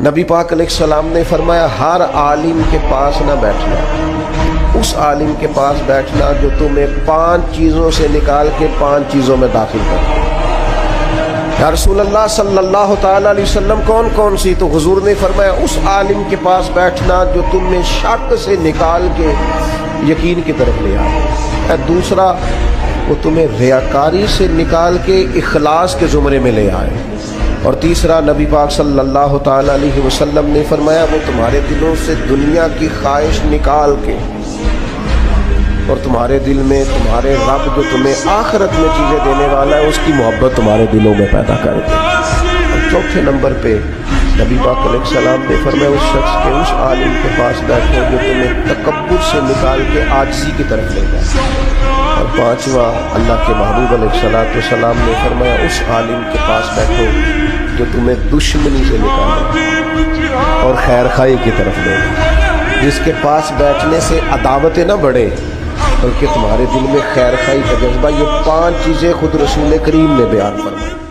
نبی پاک علیہ السلام نے فرمایا ہر عالم کے پاس نہ بیٹھنا، اس عالم کے پاس بیٹھنا جو تمہیں 5 چیزوں سے نکال کے 5 چیزوں میں داخل کر۔ یا رسول اللہ صلی اللہ تعالیٰ علیہ وسلم کون کون سی؟ تو حضور نے فرمایا اس عالم کے پاس بیٹھنا جو تمہیں شک سے نکال کے یقین کی طرف لے آئے، دوسرا وہ تمہیں ریاکاری سے نکال کے اخلاص کے زمرے میں لے آئے، اور تیسرا نبی پاک صلی اللہ تعالیٰ علیہ وسلم نے فرمایا وہ تمہارے دلوں سے دنیا کی خواہش نکال کے اور تمہارے دل میں تمہارے رب جو تمہیں آخرت میں چیزیں دینے والا ہے اس کی محبت تمہارے دلوں میں پیدا کر دے۔ اور چوتھے نمبر پہ نبی پاک علیہ السلام نے فرمایا اس شخص کے اس عالم کے پاس بیٹھو جو تمہیں تکبر سے نکال کے عاجزی کی طرف لے جائے، اور پانچواں اللہ کے محبوب علیہ السلام نے فرمایا اس عالم کے پاس بیٹھو جو تمہیں دشمنی سے نکالے اور خیر خواہی کی طرف لے جائے، جس کے پاس بیٹھنے سے عداوتیں نہ بڑھے بلکہ تمہارے دل میں خیر خواہی کا جذبہ۔ یہ 5 چیزیں خود رسول کریم نے بیان فرمائی۔